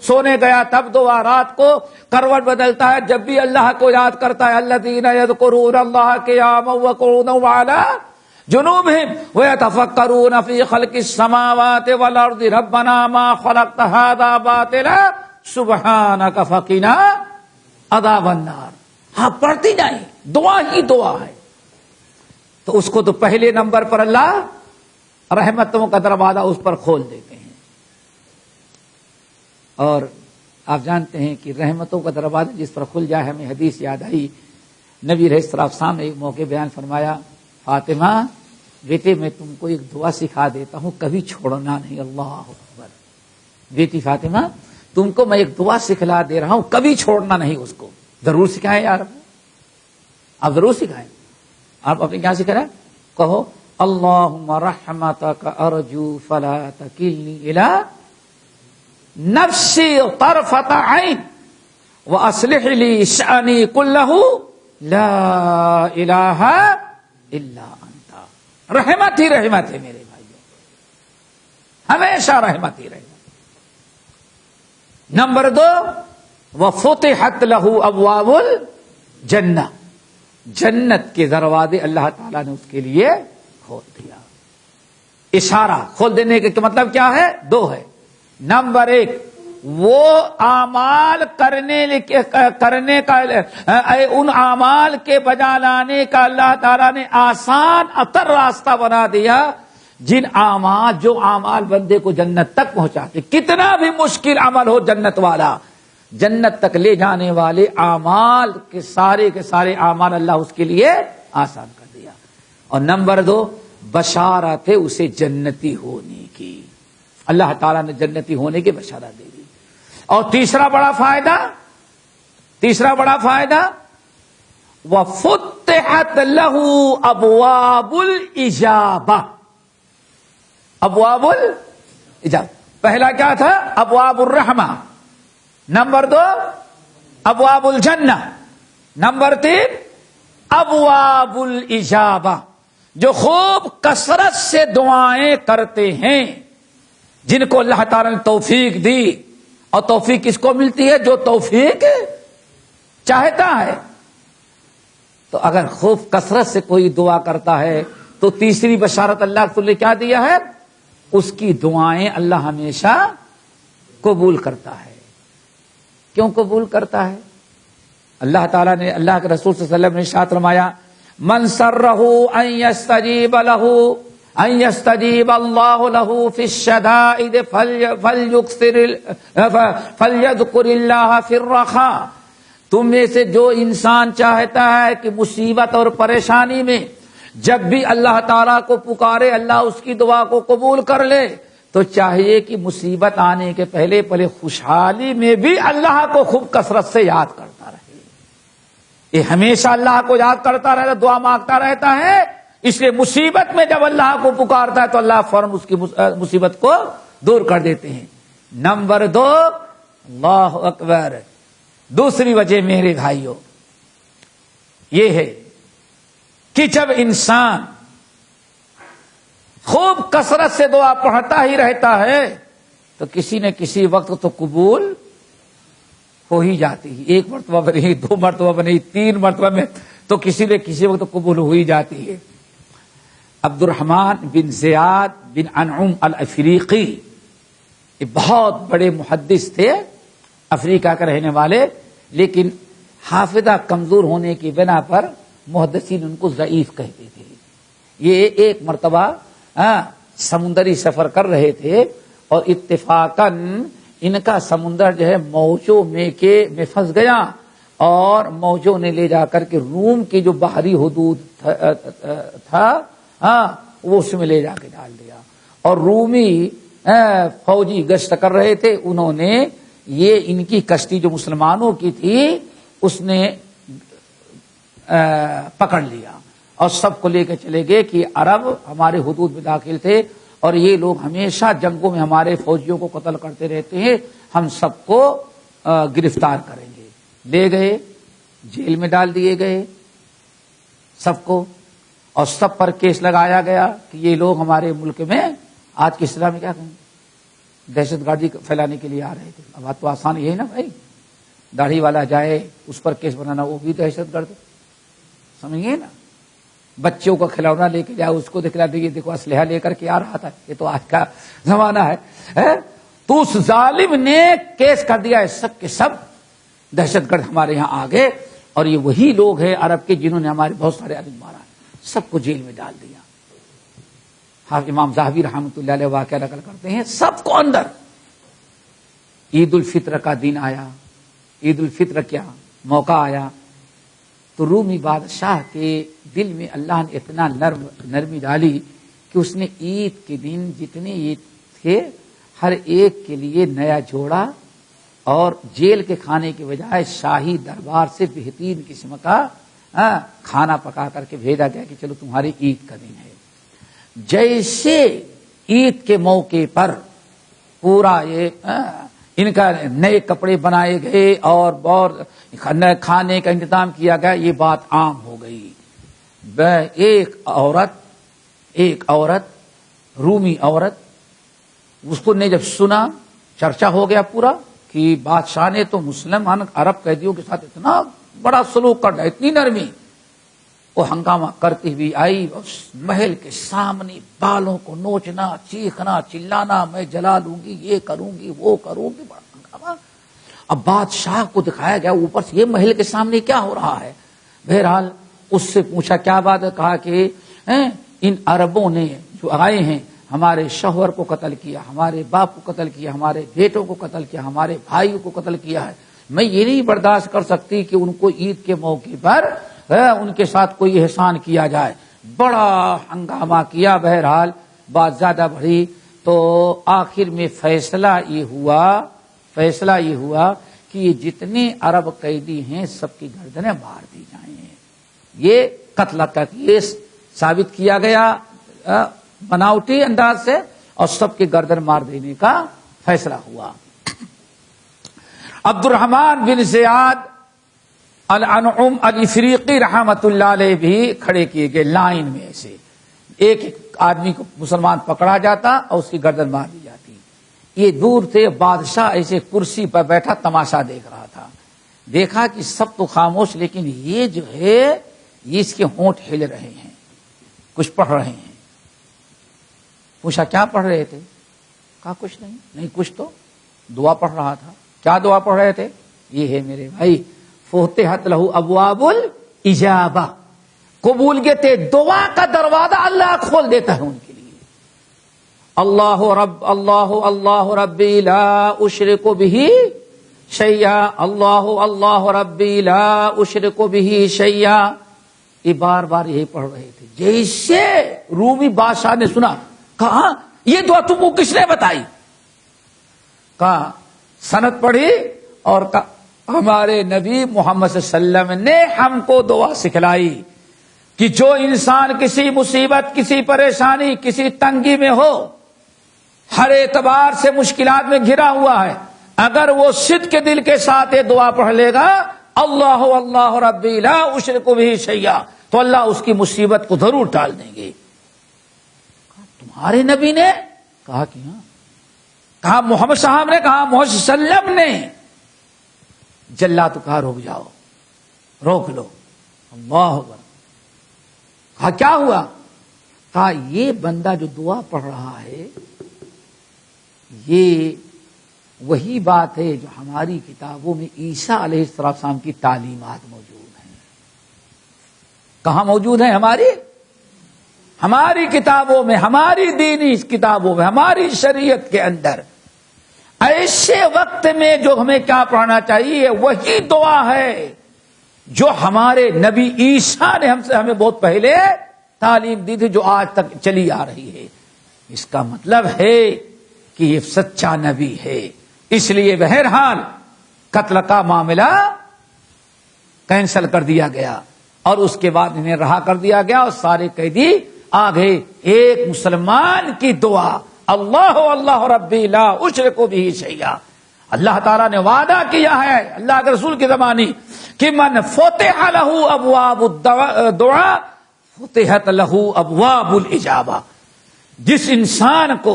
سونے گیا تب دعا، رات کو کروٹ بدلتا ہے جب بھی اللہ کو یاد کرتا ہے۔ الذین یذکرون اللہ قیاما وقعودا وعلی جنوبہم ویتفکرون فی خلق السماوات والارض ربنا ما خلقت ھذا باطلا سبحانک فقنا عذاب النار۔ ہاں، پڑھتی نہیں، دعا ہی دعا ہے۔ تو اس کو تو پہلے نمبر پر اللہ رحمتوں کا دروازہ اس پر کھول دیتے ہیں۔ اور آپ جانتے ہیں کہ رحمتوں کا دروازہ جس پر کھل جائے، ہمیں حدیث یاد آئی، نبی علیہ السلام نے ایک موقع بیان فرمایا، فاطمہ بیٹے میں تم کو ایک دعا سکھا دیتا ہوں، کبھی چھوڑنا نہیں۔ اللہ اکبر۔ بیٹی فاطمہ تم کو میں ایک دعا سکھلا دے رہا ہوں، کبھی چھوڑنا نہیں اس کو۔ ضرور سکھائیں یار، آپ ضرور سکھائیں۔ آپ اپنے کیا سکھا رہے؟ کہو اللہم رحمتک ارجو فلا تکلنی الی نفسی طرفۃ عین واصلح لی شأنی کلہ لا الہ الا انت۔ رحمت ہی رحمت ہے میرے بھائیوں، ہمیشہ رحمت ہی رحمت۔ نمبر 2، وفتحت له ابواب الجنہ، جنت کے دروازے اللہ تعالیٰ نے اس کے لیے کھول دیا۔ اشارہ کھول دینے کا مطلب کیا ہے؟ دو ہے۔ نمبر ایک، وہ اعمال کرنے کا ان اعمال کے بجا لانے کا اللہ تعالیٰ نے آسان اتر راستہ بنا دیا، جو اعمال بندے کو جنت تک پہنچاتے، کتنا بھی مشکل عمل ہو جنت والا، جنت تک لے جانے والے اعمال کے سارے اعمال اللہ اس کے لیے آسان کر دیا۔ اور نمبر دو، بشارت ہے اسے جنتی ہونے کی، اللہ تعالیٰ نے جنتی ہونے کی بشارت دے دی۔ اور تیسرا بڑا فائدہ وفتحت له ابواب الاجابہ، ابواب الاجابہ، پہلا کیا تھا؟ ابواب الرحمہ، نمبر دو ابواب الجنہ، نمبر تین ابواب الاجابہ، جو خوب کثرت سے دعائیں کرتے ہیں، جن کو اللہ تعالیٰ نے توفیق دی۔ اور توفیق کس کو ملتی ہے؟ جو توفیق چاہتا ہے۔ تو اگر خوب کثرت سے کوئی دعا کرتا ہے تو تیسری بشارت اللہ نے کیا دیا ہے؟ اس کی دعائیں اللہ ہمیشہ قبول کرتا ہے۔ کیوں قبول کرتا ہے؟ اللہ تعالیٰ نے، اللہ کے رسول صلی اللہ علیہ وسلم نے ارشاد فرمایا، من سرہ ان یستجیب اللہ لہ فی الشدائد فلیذکر اللہ فی الرخاء۔ تم میں سے جو انسان چاہتا ہے کہ مصیبت اور پریشانی میں جب بھی اللہ تعالیٰ کو پکارے اللہ اس کی دعا کو قبول کر لے، تو چاہیے کہ مصیبت آنے کے پہلے خوشحالی میں بھی اللہ کو خوب کثرت سے یاد کرتا رہے۔ یہ ہمیشہ اللہ کو یاد کرتا رہتا، دعا مانگتا رہتا ہے، اس لیے مصیبت میں جب اللہ کو پکارتا ہے تو اللہ فوراً اس کی مصیبت کو دور کر دیتے ہیں۔ نمبر دو، اللہ اکبر، دوسری وجہ میرے بھائیوں یہ ہے کہ جب انسان خوب کثرت سے دعا پڑھتا ہی رہتا ہے تو کسی نہ کسی وقت تو قبول ہو ہی جاتی ہے، ایک مرتبہ نہیں، دو مرتبہ نہیں، تین مرتبہ میں تو کسی نہ کسی وقت قبول ہو ہی جاتی ہے۔ عبد الرحمن بن زیاد بن انعم الافریقی، یہ بہت بڑے محدث تھے، افریقہ کے رہنے والے، لیکن حافظہ کمزور ہونے کی بنا پر محدثین ان کو ضعیف کہتے تھے۔ یہ ایک مرتبہ سمندری سفر کر رہے تھے اور اتفاقاً ان کا سمندر جو ہے موجوں میں پھنس گیا، اور موجوں نے لے جا کر کے روم کی جو باہری حدود تھا وہ اس میں لے جا کے ڈال دیا، اور رومی فوجی گشت کر رہے تھے، انہوں نے یہ ان کی کشتی جو مسلمانوں کی تھی اس نے پکڑ لیا اور سب کو لے کے چلے گئے کہ عرب ہمارے حدود میں داخل تھے اور یہ لوگ ہمیشہ جنگوں میں ہمارے فوجیوں کو قتل کرتے رہتے ہیں، ہم سب کو گرفتار کریں گے۔ لے گئے، جیل میں ڈال دیے گئے سب کو، اور سب پر کیس لگایا گیا کہ یہ لوگ ہمارے ملک میں آج کی اصطلاح میں کیا کہیں، دہشت گردی پھیلانے کے لیے آ رہے تھے۔ اب بات تو آسان یہی نا بھائی، داڑھی والا جائے اس پر کیس بنانا، وہ بھی دہشت گرد، سمجھیے نا۔ بچوں کو کھلونا لے کے جائے اس کو دکھلا دیجیے دیکھو اسلحہ لے کر کے آ رہا تھا، یہ تو آج کا زمانہ ہے۔ تو اس ظالم نے کیس کر دیا ہے، سب کے سب دہشت گرد ہمارے یہاں آ گئے، اور یہ وہی لوگ ہیں عرب کے جنہوں نے ہمارے بہت سارے آدمی مارا، سب کو جیل میں ڈال دیا۔ حافظ امام ذہبی رحمۃ اللہ علیہ واقعہ نقل کرتے ہیں، سب کو اندر۔ عید الفطر کا دن آیا، عید الفطر کیا موقع آیا تو رومی بادشاہ کے دل میں اللہ نے اتنا نرمی ڈالی کہ اس نے عید کے دن جتنے عید تھے ہر ایک کے لیے نیا جوڑا، اور جیل کے کھانے کے بجائے شاہی دربار سے بہترین قسم کا کھانا پکا کر کے بھیجا گیا کہ چلو تمہاری عید کا دن ہے۔ جیسے عید کے موقع پر پورا یہ ان کا نئے کپڑے بنائے گئے اور کھانے کا انتظام کیا گیا، یہ بات عام ہو گئی۔ ایک عورت رومی عورت، اس کو نے جب سنا، چرچا ہو گیا پورا کہ بادشاہ نے تو مسلمان عرب قیدیوں کے ساتھ اتنا بڑا سلوک کر ڈالا، اتنی نرمی، وہ ہنگامہ کرتی ہوئی آئی اس محل کے سامنے، بالوں کو نوچنا، چیخنا، چلانا، میں جلا لوں گی، یہ کروں گی، وہ کروں گی، بڑا ہنگامہ۔ اب بادشاہ کو دکھایا گیا اوپر سے یہ محل کے سامنے کیا ہو رہا ہے۔ بہرحال اس سے پوچھا کیا بات ہے، کہا کہ ان عربوں نے جو آئے ہیں ہمارے شوہر کو قتل کیا، ہمارے باپ کو قتل کیا، ہمارے بیٹوں کو قتل کیا، ہمارے بھائیوں کو قتل کیا ہے، میں یہ نہیں برداشت کر سکتی کہ ان کو عید کے موقع پر ان کے ساتھ کوئی احسان کیا جائے۔ بڑا ہنگامہ کیا، بہرحال بات زیادہ بڑھی تو آخر میں فیصلہ یہ ہوا کہ یہ جتنے عرب قیدی ہیں سب کی گردنیں مار دی جائیں۔ یہ قتل کا یہ ثابت کیا گیا بناوٹی انداز سے، اور سب کی گردن مار دینے کا فیصلہ ہوا۔ عبد الرحمن بن زیاد الانعم الافریقی رحمت اللہ علیہ بھی کھڑے کیے گئے لائن میں، ایسے ایک آدمی کو مسلمان پکڑا جاتا اور اس کی گردن مار دی جاتی۔ یہ دور سے بادشاہ ایسے کرسی پر بیٹھا تماشا دیکھ رہا تھا، دیکھا کہ سب تو خاموش، لیکن یہ جو ہے یہ اس کے ہونٹ ہل رہے ہیں، کچھ پڑھ رہے ہیں۔ پوچھا کیا پڑھ رہے تھے؟ کہا کچھ نہیں، کچھ تو دعا پڑھ رہا تھا۔ کیا دعا پڑھ رہے تھے؟ یہ ہے میرے بھائی، فتحت لہ ابواب الاجابہ، قبولیت دعا کا دروازہ اللہ کھول دیتا ہے ان کے لیے۔ اللہ ربی لا اشرک بہ شیئا، اللہ ربی لا اشرک بہ شیئا، یہ بار بار یہی پڑھ رہے تھے۔ جیسے رومی بادشاہ نے سنا، کہا یہ دعا تم کو کس نے بتائی؟ کہا سند پڑھی اور کہا ہمارے نبی محمد صلی اللہ علیہ وسلم نے ہم کو دعا سکھلائی کہ جو انسان کسی مصیبت، کسی پریشانی، کسی تنگی میں ہو، ہر اعتبار سے مشکلات میں گھرا ہوا ہے، اگر وہ صدق کے دل کے ساتھ یہ دعا پڑھ لے گا، اللہ ربی لا اشرک بہ شیئا، تو اللہ اس کی مصیبت کو ضرور ٹال دیں گے۔ تمہارے نبی نے؟ کہا کہ ہاں۔ کہا محمد صاحب نے؟ کہا محمد صلی اللہ علیہ وسلم نے۔ جلا تو کہا روک جاؤ، روک لو، اللہ اکبر۔ کہا کیا ہوا؟ کہا یہ بندہ جو دعا پڑھ رہا ہے یہ وہی بات ہے جو ہماری کتابوں میں عیسیٰ علیہ السلام کی تعلیمات موجود ہیں۔ کہاں موجود ہیں؟ ہماری کتابوں میں، ہماری دینی کتابوں میں، ہماری شریعت کے اندر۔ ایسے وقت میں جو ہمیں کیا پڑھنا چاہیے وہی دعا ہے جو ہمارے نبی عیسیٰ نے ہمیں بہت پہلے تعلیم دی تھی، جو آج تک چلی آ رہی ہے۔ اس کا مطلب ہے کہ یہ سچا نبی ہے، اس لیے بہرحال قتل کا معاملہ کینسل کر دیا گیا، اور اس کے بعد انہیں رہا کر دیا گیا، اور سارے قیدی آ گئے۔ ایک مسلمان کی دعا، اللہ ربی لا اشرک بہ شیئا، اللہ تعالیٰ نے وعدہ کیا ہے اللہ کے رسول کی زبانی کہ من فتح لہ ابواب الدعاء فتحت لہ ابواب الاجابہ، جس انسان کو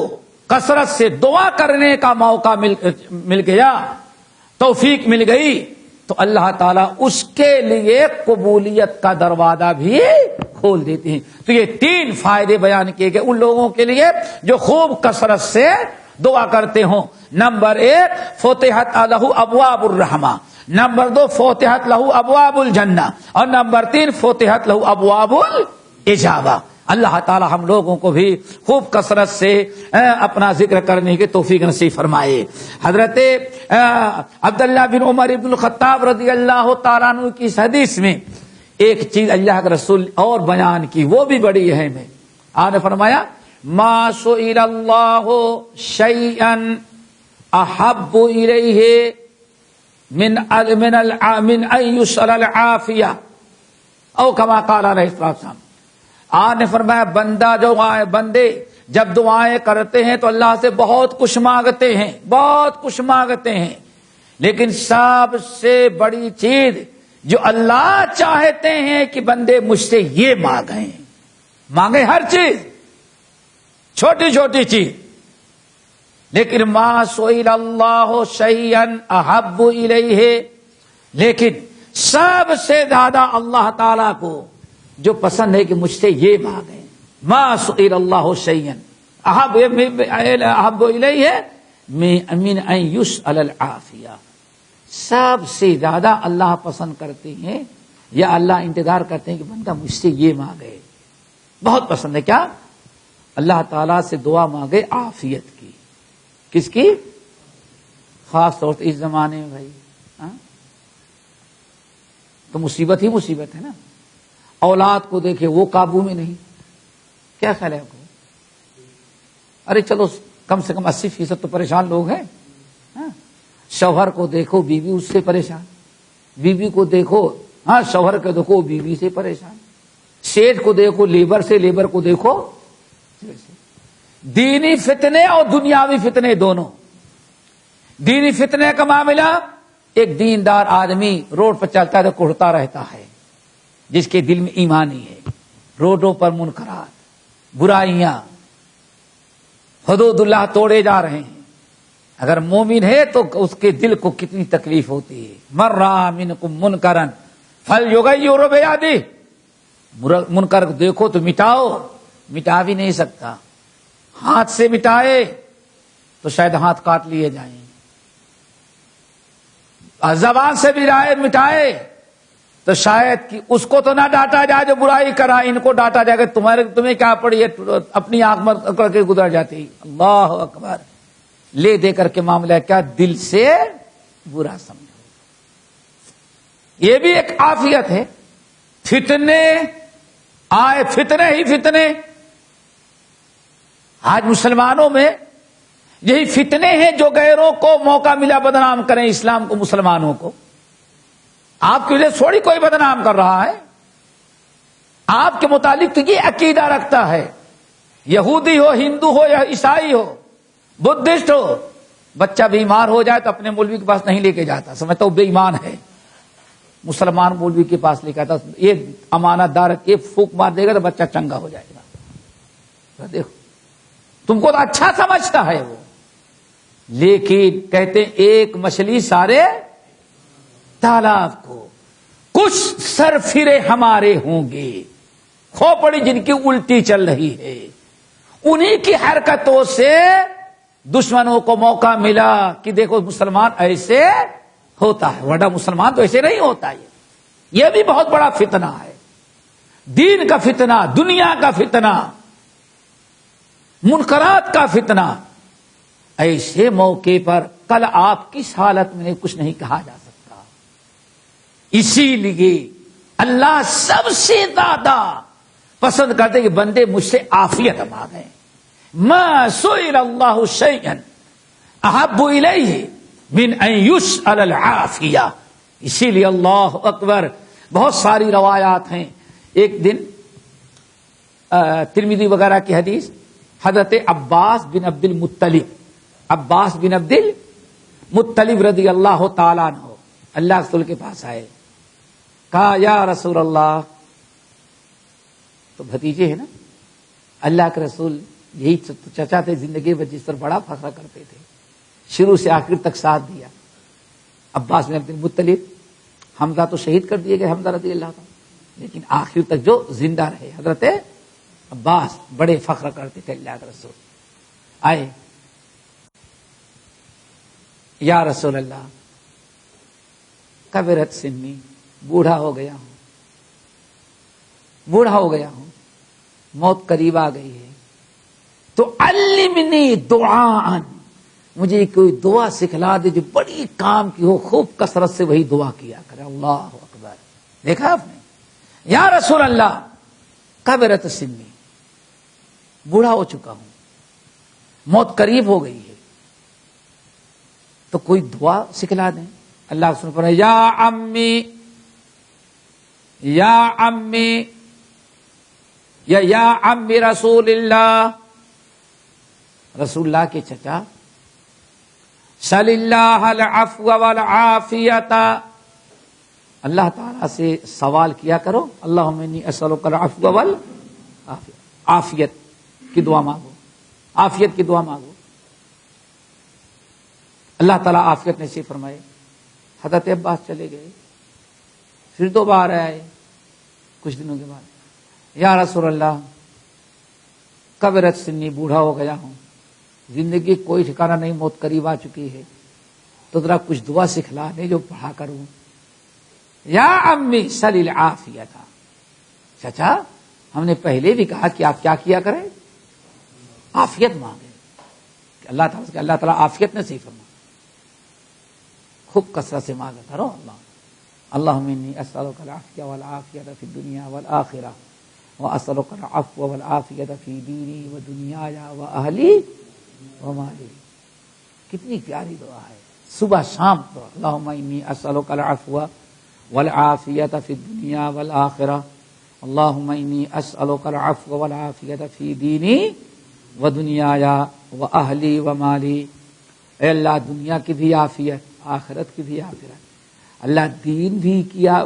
کثرت سے دعا کرنے کا موقع مل گیا، توفیق مل گئی، تو اللہ تعالیٰ اس کے لیے قبولیت کا دروازہ بھی کھول دیتے ہیں۔ تو یہ 3 فائدے بیان کیے گئے ان لوگوں کے لیے جو خوب کثرت سے دعا کرتے ہوں۔ نمبر 1 فتحت لہ ابواب الرحمہ، نمبر 2 فتحت لہ ابواب الجنہ، اور نمبر 3 فتحت لہ ابواب الاجابہ۔ اللہ تعالی ہم لوگوں کو بھی خوب کثرت سے اپنا ذکر کرنے کی توفیق نصیب فرمائے۔ حضرت عبداللہ بن عمر بن الخطاب رضی اللہ تعالیٰ عنہ کی اس حدیث میں ایک چیز اللہ کے رسول اور بیان کی، وہ بھی بڑی اہم ہے۔ آپ نے فرمایا ما سئل اللہ شیئا احب الیہ من ان یسأل العافیہ، او کما قال علیہ السلام۔ آپ نے فرمایا بندے جب دعائیں کرتے ہیں تو اللہ سے بہت کچھ مانگتے ہیں، لیکن سب سے بڑی چیز جو اللہ چاہتے ہیں کہ بندے مجھ سے یہ مانگیں ہر چیز، چھوٹی چھوٹی چیز، لیکن ما سئل اللہ شیئا احب الیہ، لیکن سب سے زیادہ اللہ تعالی کو جو پسند ہے کہ مجھ سے یہ مانگے، ما سئل اللہ شیئا احب الیہ من ان یسأل العافیہ، سب سے زیادہ اللہ پسند کرتے ہیں یا اللہ انتظار کرتے ہیں کہ بندہ مجھ سے یہ مانگے، بہت پسند ہے کیا؟ اللہ تعالیٰ سے دعا مانگے عافیت کی۔ کس کی؟ خاص طور سے اس زمانے میں بھائی تو مصیبت ہی مصیبت ہے نا۔ اولاد کو دیکھے وہ قابو میں نہیں، کیا خیال ہے آپ کو؟ ارے چلو کم سے کم 80% تو پریشان لوگ ہیں۔ شوہر کو دیکھو بیوی اس سے پریشان، بیوی کو دیکھو شوہر کو دیکھو بیوی سے پریشان، سیٹ کو دیکھو لیبر سے، لیبر کو دیکھو دینی فتنے اور دنیاوی فتنے دونوں۔ دینی فتنے کا معاملہ، ایک دیندار آدمی روڈ پر چلتا ہے تو کڑتا رہتا ہے، جس کے دل میں ایمان ہی ہے، روڈوں پر منکرات برائیاں حدود اللہ توڑے جا رہے ہیں، اگر مومن ہے تو اس کے دل کو کتنی تکلیف ہوتی ہے۔ من رأى منکم منکرا فلیغیرہ بیدہ، منکر دیکھو تو مٹاؤ، مٹا بھی نہیں سکتا، ہاتھ سے مٹائے تو شاید ہاتھ کاٹ لیے جائیں، زبان سے بھی مٹائے تو شاید کہ اس کو تو نہ ڈانٹا جائے جو برائی کرا، ان کو ڈانٹا جائے کہ تمہیں کیا پڑی ہے، اپنی آنکھ میں کر کے گزر جاتی۔ اللہ اکبر، لے دے کر کے معاملہ کیا؟ دل سے برا سمجھو۔ یہ بھی ایک عافیت ہے۔ فتنے آئے، فتنے ہی فتنے، آج مسلمانوں میں یہی فتنے ہیں جو غیروں کو موقع ملا بدنام کریں اسلام کو، مسلمانوں کو۔ آپ کی وجہ سے تھوڑی کوئی بدنام کر رہا ہے، آپ کے متعلق تو یہ عقیدہ رکھتا ہے، یہودی ہو، ہندو ہو یا عیسائی ہو، بدھسٹ ہو، بچہ بیمار ہو جائے تو اپنے مولوی کے پاس نہیں لے کے جاتا، سمجھتا وہ بے ایمان ہے، مسلمان مولوی کے پاس لے کے آتا، یہ امانت دار، یہ پھونک مار دے گا تو بچہ چنگا ہو جائے گا۔ دیکھو تم کو تو اچھا سمجھتا ہے وہ، لیکن کہتے ہیں ایک مچھلی سارے تالاب کو، کچھ سرفرے ہمارے ہوں گے، کھوپڑی جن کی الٹی چل رہی ہے، انہی کی حرکتوں سے دشمنوں کو موقع ملا کہ دیکھو مسلمان ایسے ہوتا ہے، ورنہ مسلمان تو ایسے نہیں ہوتا۔ یہ بھی بہت بڑا فتنہ ہے، دین کا فتنہ، دنیا کا فتنہ، منکرات کا فتنہ۔ ایسے موقع پر کل آپ کس حالت میں کچھ نہیں کہا جا سکتا، اسی لیے اللہ سب سے زیادہ پسند کرتے کہ بندے مجھ سے عافیت مانگیں۔ ما سئل اللہ شیئا احب الیہ من ان یسأل العافیہ، اسی لیے اللہ اکبر، بہت ساری روایات ہیں۔ ایک دن ترمذی وغیرہ کی حدیث، حضرت عباس بن عبد المطلب رضی اللہ تعالیٰ عنہ اللہ کے رسول کے پاس آئے، کہا یا رسول اللہ، تو بھتیجے ہیں نا، اللہ کے رسول یہی چچا تھے زندگی میں جس پر بڑا فخر کرتے تھے، شروع سے آخر تک ساتھ دیا۔ عباس بن عبد المطلب، حمزہ تو شہید کر دیے گئے، حمزہ رضی اللہ تعالیٰ، لیکن آخر تک جو زندہ رہے حضرت عباس، بڑے فخر کرتے تھے اللہ کے رسول۔ آئے، یا رسول اللہ، کبرت سنی، بوڑھا ہو گیا ہوں، موت قریب آ گئی ہے، تو علمنی دعاء، مجھے کوئی دعا سکھلا دے جو بڑی کام کی ہو، خوب کثرت سے وہی دعا کیا کرے۔ اللہ اکبر، دیکھا آپ نے؟ یا رسول اللہ، کبرت سنی، بوڑھا ہو چکا ہوں، موت قریب ہو گئی ہے، تو کوئی دعا سکھلا دیں۔ اللہ سن پر یا امی یا امی رسول اللہ، رسول اللہ کے چچا، صلی اللہ العفو والعافیت، اللہ تعالیٰ سے سوال کیا کرو، اللہم انی اسألک العفو والعافیت، عافیت کی دعا مانگو، عافیت کی دعا مانگو۔ اللہ تعالیٰ عافیت نصیب فرمائے۔ حضرت عباس چلے گئے، پھر دوبارہ آئے کچھ دنوں کے بعد، یا رسول اللہ کبرت سنی، بوڑھا ہو گیا ہوں، زندگی کوئی ٹھکانہ نہیں، موت قریب آ چکی ہے، تو ذرا کچھ دعا سکھلا دے جو پڑھا کروں۔ یا امی سل العافیت، چچا ہم نے پہلے بھی کہا کہ آپ کیا کیا کریں، عافیت مانگے کہ اللہ تعالیٰ عافیت نصیب فرمائے، خوب کثرت سے مانگا کرو۔ اللہم انی اسألک العافیہ والعافیۃ فی الدنیا والآخرہ واسألک العفو والعافیۃ فی دینی ودنیای واہلی ومالی۔ کتنی پیاری دعا ہے، صبح شام تو اللہم انی اسألک العفو والعافیۃ فی الدنیا والآخرہ اللہم انی اسألک العفو والعافیۃ فی دینی ودنیای واہلی ومالی۔ اے اللہ دنیا کی بھی عافیت، آخرت کی بھی عافیت، اللہ دین بھی کیا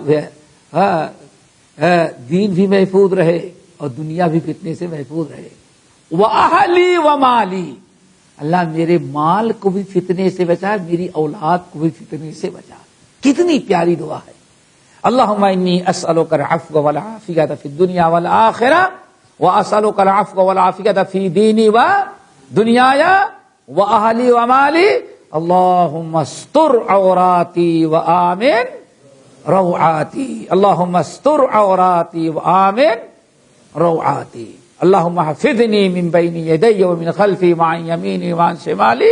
دین بھی محفوظ رہے اور دنیا بھی فتنے سے محفوظ رہے، واہلی ومالی، اللہ میرے مال کو بھی فتنے سے بچا، میری اولاد کو بھی فتنے سے بچا۔ کتنی پیاری دعا ہے۔ اللہم انی اسألک العفو والعافیۃ فی الدنیا والآخرہ واسألک العفو والعافیۃ فی دینی و دنیای واہلی ومالی، اللہم استر عوراتی وآمن روعاتی، اللہم استر عوراتی وآمن روعاتی، اللہم احفظنی من بین یدی ومن خلفی وعن یمینی وعن شمالی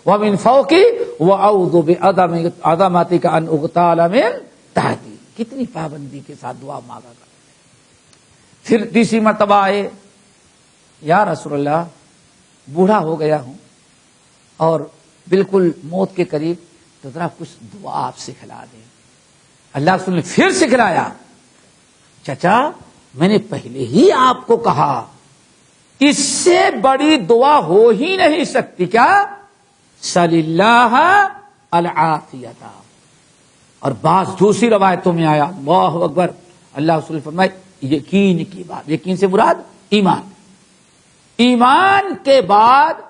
ومن فوقی واعوذ بعظمتک ان اغتال من تحتی۔ کتنی پابندی کے ساتھ دعا مانگا کر۔ پھر تیسری مرتبہ آئے، یا رسول اللہ بوڑھا ہو گیا ہوں اور بالکل موت کے قریب، تو ذرا کچھ دعا آپ سکھلا دیں۔ اللہ رسول نے پھر سکھلایا، چچا میں نے پہلے ہی آپ کو کہا اس سے بڑی دعا ہو ہی نہیں سکتی، کیا؟ صلی اللہ العافیۃ۔ اور بعض دوسری روایتوں میں آیا، اللہ اکبر، اللہ رسول فرمائے یقین کی بات، یقین سے مراد ایمان، ایمان کے بعد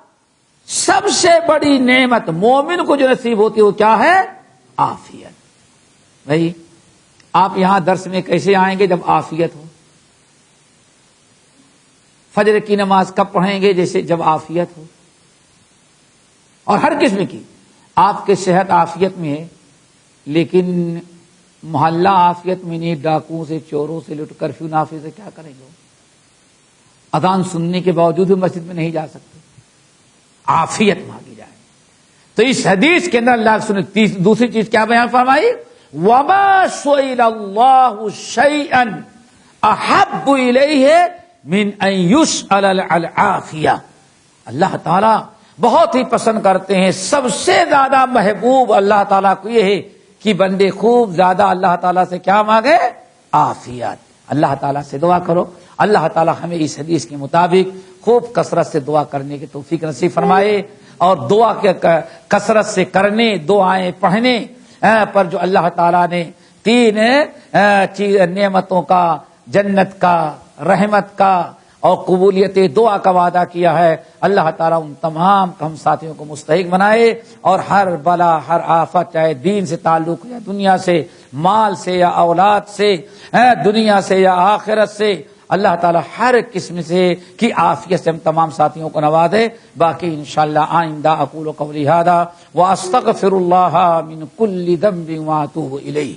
سب سے بڑی نعمت مومن کو جو نصیب ہوتی ہے وہ کیا ہے؟ عافیت۔ بھائی آپ یہاں درس میں کیسے آئیں گے؟ جب عافیت ہو۔ فجر کی نماز کب پڑھیں گے؟ جیسے جب عافیت ہو، اور ہر قسم کی آپ کے صحت عافیت میں ہے، لیکن محلہ عافیت میں نہیں، ڈاکوؤں سے، چوروں سے، لٹ کرفیو نافذ سے کیا کریں گے؟ اذان سننے کے باوجود بھی مسجد میں نہیں جا سکتے، عافیت مانگی جائے۔ تو اس حدیث کے اندر اللہ نے دوسری چیز کیا بیان فرمائی؟ وَمَا سُئِلَ اللَّهُ شَيْئًا أَحَبُّ إِلَيْهِ مِنْ أَنْ يُسْأَلَ الْعَافِيَةَ۔ اللہ تعالیٰ بہت ہی پسند کرتے ہیں، سب سے زیادہ محبوب اللہ تعالیٰ کو یہ ہے کہ بندے خوب زیادہ اللہ تعالیٰ سے کیا مانگے؟ عافیت۔ اللہ تعالیٰ سے دعا کرو، اللہ تعالیٰ ہمیں اس حدیث کے مطابق خوب کثرت سے دعا کرنے کی توفیق نصیب فرمائے، اور دعا کے کثرت سے کرنے، دعائیں پڑھنے پر جو اللہ تعالیٰ نے تین نعمتوں کا، جنت کا، رحمت کا اور قبولیت دعا کا وعدہ کیا ہے، اللہ تعالیٰ ان تمام ہم ساتھیوں کو مستحق بنائے، اور ہر بلا، ہر آفت، چاہے دین سے تعلق یا دنیا سے، مال سے یا اولاد سے، دنیا سے یا آخرت سے، اللہ تعالیٰ ہر قسم سے کی عافیت سے ہم تمام ساتھیوں کو نوازے۔ باقی انشاءاللہ آئندہ اقول قولی ھذا واستغفر اللہ من کل ذنب واتوب الیہ۔